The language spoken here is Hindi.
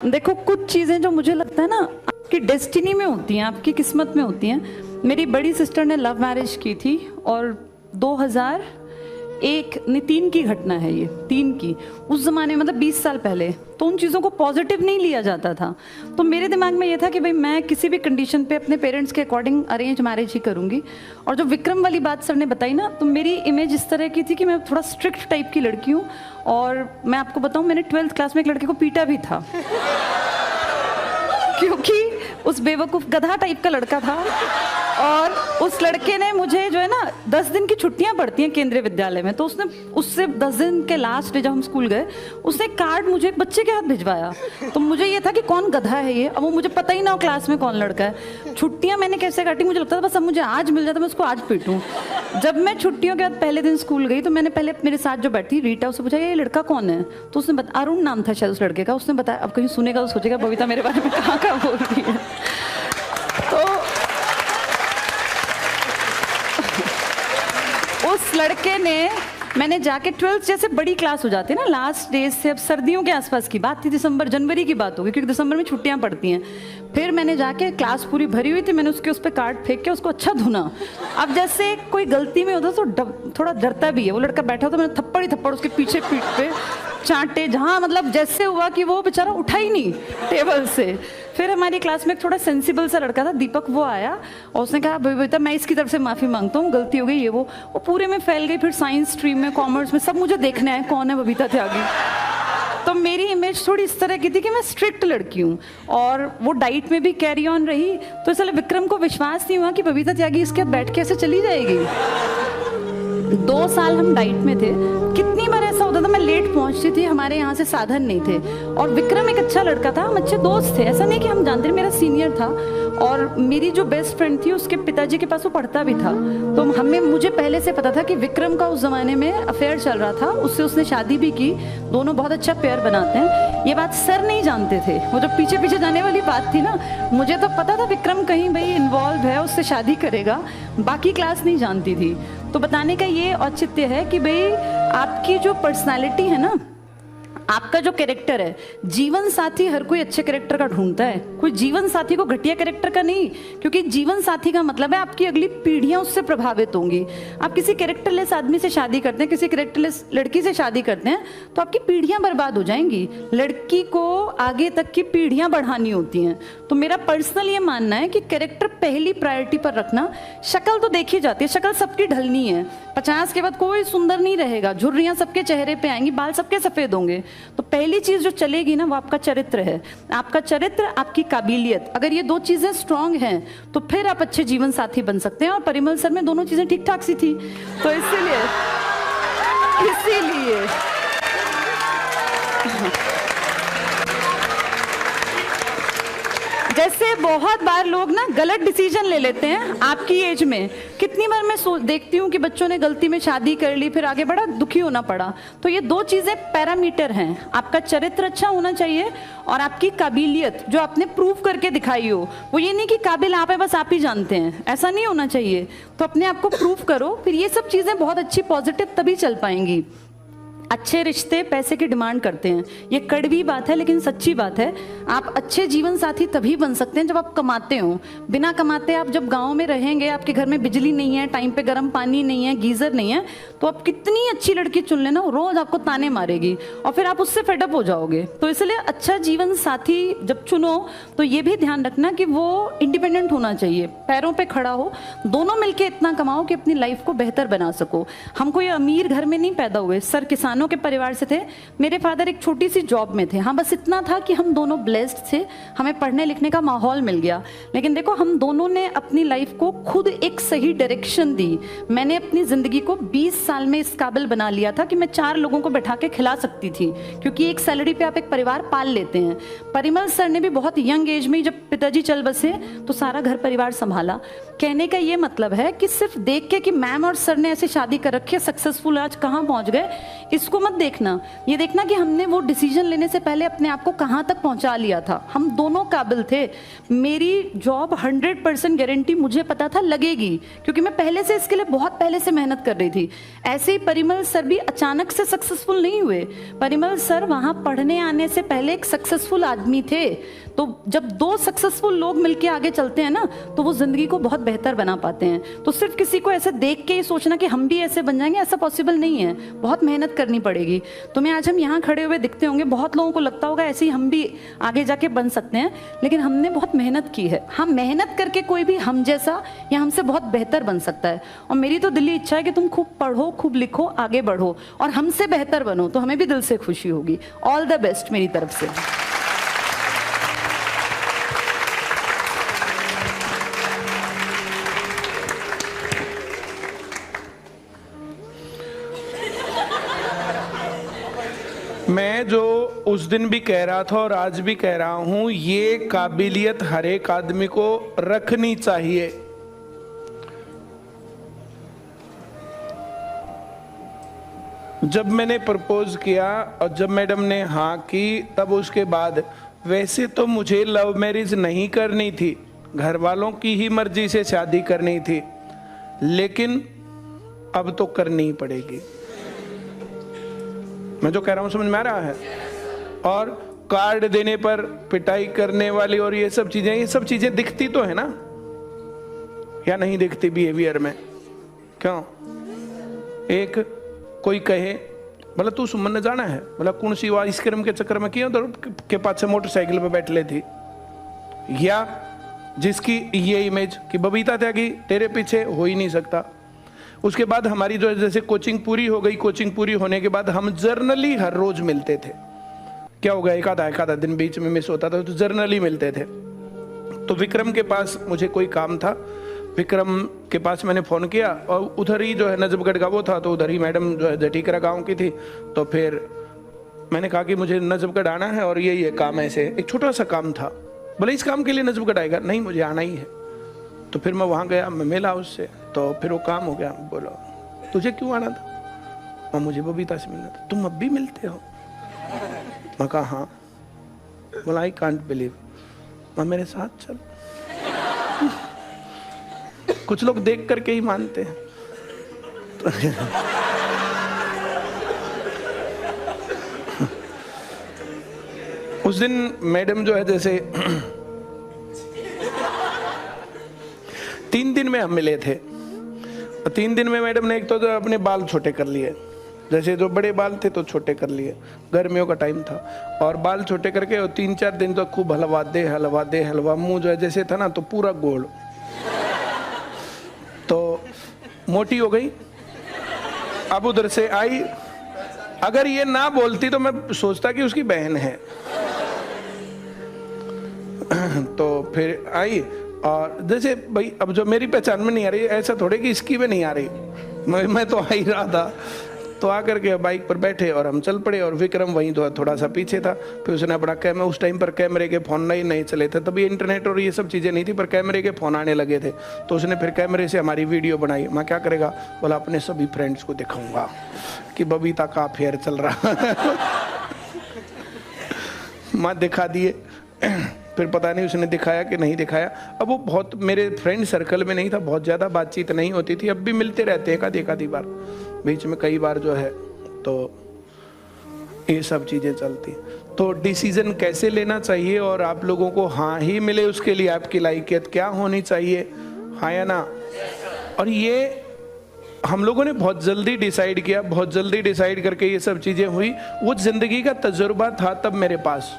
देखो, कुछ चीज़ें जो मुझे लगता है ना आपकी डेस्टिनी में होती हैं, आपकी किस्मत में होती हैं। मेरी बड़ी सिस्टर ने लव मैरिज की थी और 2001 नहीं 3 की घटना है ये, 3 की। उस ज़माने में मतलब 20 साल पहले तो उन चीज़ों को पॉजिटिव नहीं लिया जाता था। तो मेरे दिमाग में ये था कि भाई मैं किसी भी कंडीशन पे अपने पेरेंट्स के अकॉर्डिंग अरेंज मैरिज ही करूँगी। और जो विक्रम वाली बात सर ने बताई ना, तो मेरी इमेज इस तरह की थी कि मैं थोड़ा स्ट्रिक्ट टाइप की लड़की हूँ। और मैं आपको बताऊँ, मैंने 12th क्लास में एक लड़के को पीटा भी था क्योंकि उस बेवकूफ़ गधा टाइप का लड़का था। और उस लड़के ने मुझे जो है ना 10 दिन की छुट्टियां पड़ती हैं केंद्रीय विद्यालय में, तो उसने उससे 10 दिन के लास्ट डे जब हम स्कूल गए, उसने कार्ड मुझे एक बच्चे के हाथ भिजवाया। तो मुझे ये था कि कौन गधा है ये, अब वो मुझे पता ही ना हो क्लास में कौन लड़का है। छुट्टियां मैंने कैसे काटी, मुझे लगता था बस अब मुझे आज मिल जाता मैं उसको आज पीटूं। जब मैं छुट्टियों के बाद पहले दिन स्कूल गई तो मैंने पहले मेरे साथ जो बैठी रीटा, उससे पूछा ये लड़का कौन है। तो उसने अरुण नाम था शायद उस लड़के का। उसने बताया, अब कहीं सुनेगा तो सोचेगा बबीता मेरे बारे में कहाँ कहाँ बोल रही है। तो उस लड़के ने, मैंने जाके 12th जैसे बड़ी क्लास हो जाती है ना लास्ट डेज से, अब सर्दियों के आसपास की बात थी, दिसंबर जनवरी की बात होगी क्योंकि दिसंबर में छुट्टियां पड़ती हैं। फिर मैंने जाके, क्लास पूरी भरी हुई थी, मैंने उसके उस पर कार्ड फेंक के उसको अच्छा धुना। अब जैसे कोई गलती में होता तो थोड़ा डरता भी है, वो लड़का बैठा तो मैंने थप्पड़ ही थप्पड़ उसके पीछे पीठ पे चांटे, जहाँ मतलब जैसे हुआ कि वो बेचारा उठा ही नहीं टेबल से। फिर हमारी क्लास में एक थोड़ा सेंसिबल सा लड़का था दीपक, वो आया और उसने कहा बबीता मैं इसकी तरफ से माफ़ी मांगता हूँ, गलती हो गई ये वो पूरे में फैल गई। फिर साइंस स्ट्रीम में, कॉमर्स में सब मुझे देखने आए कौन है बबीता त्यागी। तो मेरी इमेज थोड़ी इस तरह की थी कि मैं स्ट्रिक्ट लड़की हूँ और वो डाइट में भी कैरी ऑन रही। तो इसलिए विक्रम को विश्वास नहीं हुआ कि बबीता त्यागी इसके साथ बैठ के ऐसे चली जाएगी। 2 साल हम डाइट में थे। कितनी बार ऐसा होता था मैं लेट पहुंचती थी, हमारे यहाँ से साधन नहीं थे। और विक्रम एक अच्छा लड़का था, हम अच्छे दोस्त थे, ऐसा नहीं कि हम जानते, मेरा सीनियर था। और मेरी जो बेस्ट फ्रेंड थी उसके पिताजी के पास वो पढ़ता भी था। तो मुझे पहले से पता था कि विक्रम का उस जमाने में अफेयर चल रहा था, उससे उसने शादी भी की, दोनों बहुत अच्छा पेयर बनाते हैं। ये बात सर नहीं जानते थे, वो जो पीछे पीछे जाने वाली बात थी ना, मुझे तो पता था विक्रम कहीं भाई इन्वॉल्व है, उससे शादी करेगा, बाकी क्लास नहीं जानती थी। तो बताने का ये औचित्य है कि भाई आपकी जो पर्सनालिटी है ना, आपका जो कैरेक्टर है, जीवन साथी हर कोई अच्छे कैरेक्टर का ढूंढता है, कोई जीवन साथी को घटिया कैरेक्टर का नहीं। क्योंकि जीवन साथी का मतलब है आपकी अगली पीढ़ियां उससे प्रभावित होंगी। आप किसी कैरेक्टरलेस आदमी से शादी करते हैं, किसी कैरेक्टरलेस लड़की से शादी करते हैं, तो आपकी पीढ़ियां बर्बाद हो जाएंगी। लड़की को आगे तक की पीढ़ियां बढ़ानी होती हैं। तो मेरा पर्सनल ये मानना है कि कैरेक्टर पहली प्रायोरिटी पर रखना। शक्ल तो देखी जाती है, शक्ल सबकी ढलनी है, 50 के बाद कोई सुंदर नहीं रहेगा, झुर्रियां सबके चेहरे पे आएंगी, बाल सबके सफेद होंगे। तो पहली चीज जो चलेगी ना वो आपका चरित्र है। आपका चरित्र, आपकी काबिलियत, अगर ये 2 चीजें स्ट्रांग हैं तो फिर आप अच्छे जीवन साथी बन सकते हैं। और परिमल सर में दोनों चीजें ठीक ठाक सी थी, तो इसीलिए जैसे बहुत बार लोग ना गलत डिसीजन ले लेते हैं आपकी एज में। कितनी बार मैं देखती हूँ कि बच्चों ने गलती में शादी कर ली, फिर आगे बड़ा दुखी होना पड़ा। तो ये 2 चीजें पैरामीटर हैं, आपका चरित्र अच्छा होना चाहिए और आपकी काबिलियत जो आपने प्रूव करके दिखाई हो। वो ये नहीं कि काबिल आप है बस आप ही जानते हैं, ऐसा नहीं होना चाहिए। तो अपने आप को प्रूव करो, फिर ये सब चीजें बहुत अच्छी पॉजिटिव तभी चल पाएंगी। अच्छे रिश्ते पैसे की डिमांड करते हैं, ये कड़वी बात है लेकिन सच्ची बात है। आप अच्छे जीवन साथी तभी बन सकते हैं जब आप कमाते हो। बिना कमाते आप जब गांव में रहेंगे, आपके घर में बिजली नहीं है, टाइम पे गर्म पानी नहीं है, गीजर नहीं है, तो आप कितनी अच्छी लड़की चुन लेना, रोज आपको ताने मारेगी और फिर आप उससे फेडअप हो जाओगे। तो इसलिए अच्छा जीवन साथी जब चुनो तो ये भी ध्यान रखना कि वो इंडिपेंडेंट होना चाहिए, पैरों पे खड़ा हो, दोनों मिलके इतना कमाओ कि अपनी लाइफ को बेहतर बना सको। हम कोई अमीर घर में नहीं पैदा हुए, सर किसानों के परिवार से थे, मेरे फादर एक छोटी सी जॉब में थे। हाँ, बस इतना था कि हम दोनों ब्लेस्ड थे, हमें पढ़ने लिखने का माहौल मिल गया। लेकिन देखो, हम दोनों ने अपनी लाइफ को खुद एक सही डायरेक्शन दी। मैंने अपनी जिंदगी को 20 साल में इस काबिल बना लिया था कि मैं 4 लोगों को बैठा के खिला सकती थी, क्योंकि एक सैलरी पे आप एक परिवार पाल लेते हैं। परिमल सर ने भी बहुत यंग एज में जब पिताजी चल बसे तो सारा घर परिवार संभाला। कहने का ये मतलब है कि सिर्फ देख के कि मैम और सर ने ऐसे शादी कर रखी है, सक्सेसफुल आज कहाँ पहुंच गए, इस उसको मत देखना, ये देखना कि हमने वो डिसीजन लेने से पहले अपने आप को कहाँ तक पहुँचा लिया था। हम दोनों काबिल थे। मेरी जॉब 100% गारंटी मुझे पता था लगेगी, क्योंकि मैं पहले से इसके लिए बहुत पहले से मेहनत कर रही थी। ऐसे ही परिमल सर भी अचानक से सक्सेसफुल नहीं हुए। परिमल सर वहाँ पढ़ने आने से पहले एक सक्सेसफुल आदमी थे। तो जब दो सक्सेसफुल लोग मिलके आगे चलते हैं ना, तो वो जिंदगी को बहुत बेहतर बना पाते हैं। तो सिर्फ किसी को ऐसे देख के ही सोचना कि हम भी ऐसे बन जाएंगे, ऐसा पॉसिबल नहीं है। बहुत मेहनत करनी पड़ेगी। तुम्हें आज हम यहाँ खड़े हुए दिखते होंगे, बहुत लोगों को लगता होगा ऐसे ही हम भी आगे जाके बन सकते हैं, लेकिन हमने बहुत मेहनत की है। हम मेहनत करके कोई भी हम जैसा या हमसे बहुत बेहतर बन सकता है। और मेरी तो दिली इच्छा है कि तुम खूब पढ़ो, खूब लिखो, आगे बढ़ो और हमसे बेहतर बनो, तो हमें भी दिल से खुशी होगी। ऑल द बेस्ट मेरी तरफ से। मैं जो उस दिन भी कह रहा था और आज भी कह रहा हूं, ये काबिलियत हर एक आदमी को रखनी चाहिए। जब मैंने प्रपोज किया और जब मैडम ने हाँ की, तब उसके बाद वैसे तो मुझे लव मैरिज नहीं करनी थी, घर वालों की ही मर्जी से शादी करनी थी, लेकिन अब तो करनी ही पड़ेगी। मैं जो कह रहा हूं समझ में आ रहा है? और कार्ड देने पर पिटाई करने वाली और ये सब चीजें दिखती तो है ना, या नहीं दिखती बिहेवियर में? क्यों? एक कोई कहे बोला तू सुमन ने जाना है, बोला कौन सी वो आइसक्रीम के चक्कर में किया, तो के पास से मोटरसाइकिल पे बैठ ले थी। या जिसकी ये इमेज कि बबीता त्यागी तेरे पीछे हो ही नहीं सकता। उसके बाद हमारी जो जैसे कोचिंग पूरी हो गई, कोचिंग पूरी होने के बाद हम जर्नली हर रोज मिलते थे। क्या होगा, एक आधा दिन बीच में मिस होता था, तो जर्नली मिलते थे। तो विक्रम के पास मुझे कोई काम था, विक्रम के पास मैंने फ़ोन किया और उधर ही जो है नजफगढ़ का वो था, तो उधर ही मैडम जो है जटीकरा गाँव की थी। तो फिर मैंने कहा कि मुझे नजफगढ़ आना है और ये काम ऐसे, एक छोटा सा काम था। बोले इस काम के लिए नजफगढ़ आएगा? नहीं, मुझे आना ही है। तो फिर मैं वहाँ गया, मैं मिला उससे, तो फिर वो काम हो गया। बोलो तुझे क्यों आना था? और मुझे बबीता से मिलना था। तुम अब भी मिलते हो? मैं कहा हाँ। बोला आई कांट बिलीव। मैं मेरे साथ चल। कुछ लोग देख करके ही मानते हैं। उस दिन मैडम जो है जैसे 3 दिन में हम मिले थे। 3 दिन में मैडम ने एक तो अपने बाल छोटे कर लिए, जैसे जो बड़े बाल थे तो छोटे कर लिए, गर्मियों का टाइम था, और बाल छोटे करके और 3-4 दिन तो खूब हलवा। मुंह जो है जैसे था ना तो पूरा गोल, तो मोटी हो गई। अब उधर से आई, अगर ये ना बोलती तो मैं सोचता कि उसकी बहन है। तो फिर आई और जैसे भाई अब जो मेरी पहचान में नहीं आ रही, ऐसा थोड़े कि इसकी में नहीं आ रही, मैं तो आ ही रहा था। तो आकर के बाइक पर बैठे और हम चल पड़े, और विक्रम वहीं तो थोड़ा सा पीछे था। फिर उसने अपना कैमरा, उस टाइम पर कैमरे के फ़ोन नहीं चले थे, तभी इंटरनेट और ये सब चीज़ें नहीं थी, पर कैमरे के फ़ोन आने लगे थे। तो उसने फिर कैमरे से हमारी वीडियो बनाई। मैं क्या करेगा, बोला अपने सभी फ्रेंड्स को दिखाऊंगा कि बबीता का अफेयर चल रहा। मैं दिखा दिए। फिर पता नहीं उसने दिखाया कि नहीं दिखाया। अब वो बहुत मेरे फ्रेंड सर्कल में नहीं था, बहुत ज़्यादा बातचीत नहीं होती थी। अब भी मिलते रहते हैं एक आधी बार, बीच में कई बार जो है, तो ये सब चीज़ें चलती। तो डिसीजन कैसे लेना चाहिए और आप लोगों को हाँ ही मिले, उसके लिए आपकी लायकियत क्या होनी चाहिए, हाँ या ना? और ये हम लोगों ने बहुत जल्दी डिसाइड किया, बहुत जल्दी डिसाइड करके ये सब चीज़ें हुई। वो जिंदगी का तजुर्बा था तब मेरे पास।